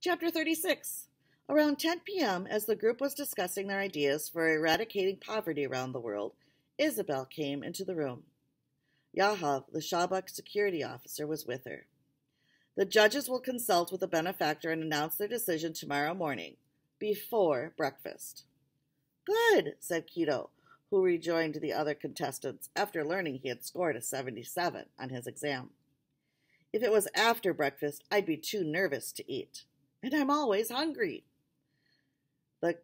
Chapter 36. Around 10 p.m., as the group was discussing their ideas for eradicating poverty around the world, Isabel came into the room. Yahav, the Shabak security officer, was with her. The judges will consult with the benefactor and announce their decision tomorrow morning, before breakfast. Good, said Keto, who rejoined the other contestants after learning he had scored a 77 on his exam. If it was after breakfast, I'd be too nervous to eat. And I'm always hungry. The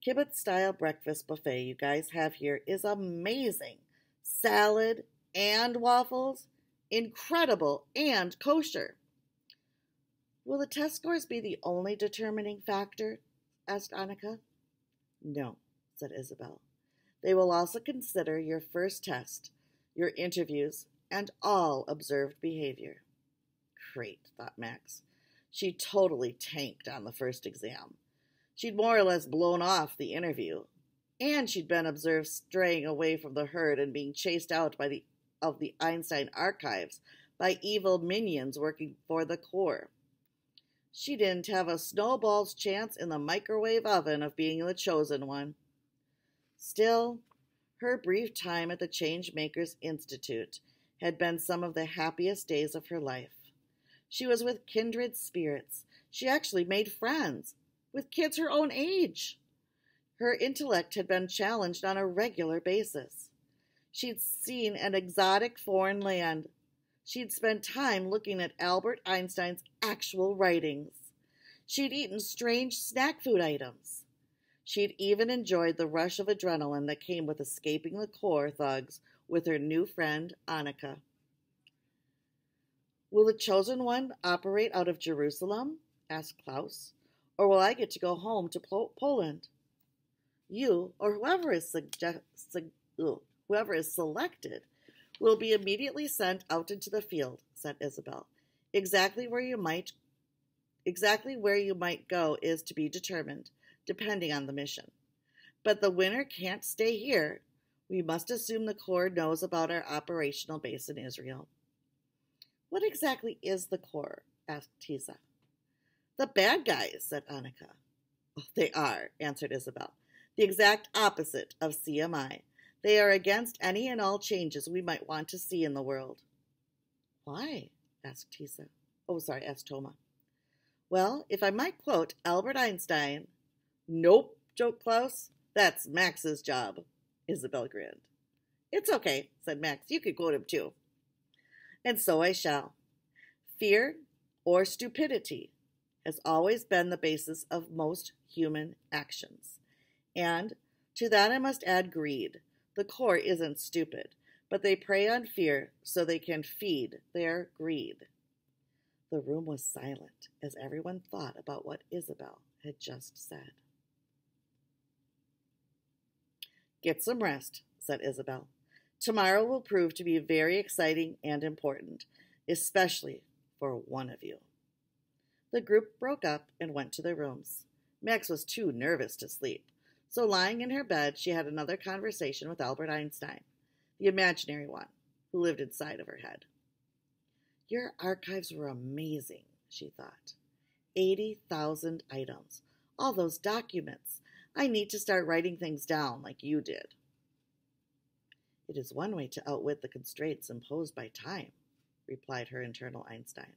kibbutz-style breakfast buffet you guys have here is amazing. Salad and waffles, incredible and kosher. Will the test scores be the only determining factor? Asked Annika. No, said Isabel. They will also consider your first test, your interviews, and all observed behavior. Great, thought Max. She totally tanked on the first exam. She'd more or less blown off the interview, and she'd been observed straying away from the herd and being chased out by the Einstein archives by evil minions working for the Corps. She didn't have a snowball's chance in the microwave oven of being the chosen one. Still, her brief time at the Changemakers Institute had been some of the happiest days of her life. She was with kindred spirits. She actually made friends, with kids her own age. Her intellect had been challenged on a regular basis. She'd seen an exotic foreign land. She'd spent time looking at Albert Einstein's actual writings. She'd eaten strange snack food items. She'd even enjoyed the rush of adrenaline that came with escaping the Corps thugs with her new friend, Annika. Will the chosen one operate out of Jerusalem? Asked Klaus. Or will I get to go home to Poland? You, or whoever is selected, will be immediately sent out into the field, said Isabel. Exactly where you might go is to be determined, depending on the mission. But the winner can't stay here. We must assume the Corps knows about our operational base in Israel. What exactly is the Corps? Asked Tisa. The bad guys, said Annika. Oh, they are, answered Isabel. The exact opposite of CMI. They are against any and all changes we might want to see in the world. Why? Asked Toma. Well, if I might quote Albert Einstein. Nope, joked Klaus. That's Max's job. Isabel grinned. It's okay, said Max. You could quote him too. And so I shall. Fear, or stupidity, has always been the basis of most human actions. And to that I must add greed. The Corps isn't stupid, but they prey on fear so they can feed their greed. The room was silent as everyone thought about what Isabel had just said. Get some rest, said Isabel. Tomorrow will prove to be very exciting and important, especially for one of you. The group broke up and went to their rooms. Max was too nervous to sleep, so lying in her bed, she had another conversation with Albert Einstein, the imaginary one, who lived inside of her head. Your archives were amazing, she thought. 80,000 items. All those documents. I need to start writing things down like you did. It is one way to outwit the constraints imposed by time, replied her internal Einstein.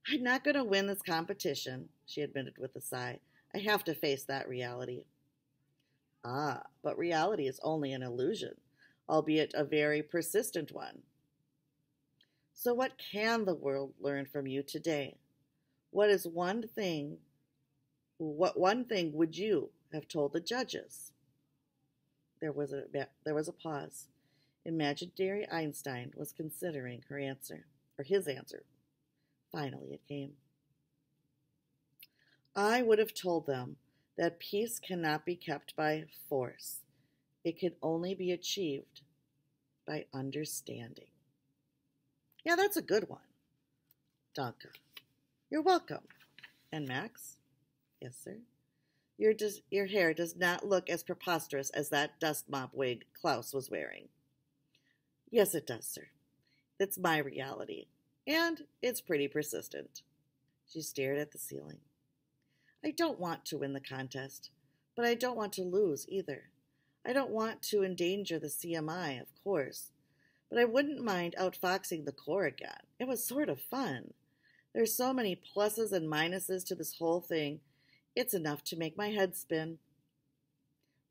I'm not going to win this competition, she admitted with a sigh. I have to face that reality. Ah, but reality is only an illusion, albeit a very persistent one. So what can the world learn from you today? What one thing would you have told the judges? There was a pause. Imaginary Einstein was considering his answer. Finally it came. I would have told them that peace cannot be kept by force. It can only be achieved by understanding. Yeah, that's a good one. Danke. You're welcome. And Max? Yes, sir? Your hair does not look as preposterous as that dust mop wig Klaus was wearing. Yes, it does, sir. It's my reality, and it's pretty persistent. She stared at the ceiling. I don't want to win the contest, but I don't want to lose either. I don't want to endanger the CMI, of course, but I wouldn't mind outfoxing the Corps again. It was sort of fun. There's so many pluses and minuses to this whole thing. It's enough to make my head spin.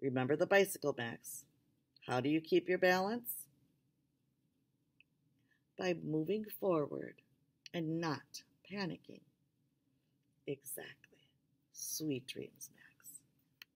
Remember the bicycle, Max. How do you keep your balance? By moving forward and not panicking. Exactly. Sweet dreams,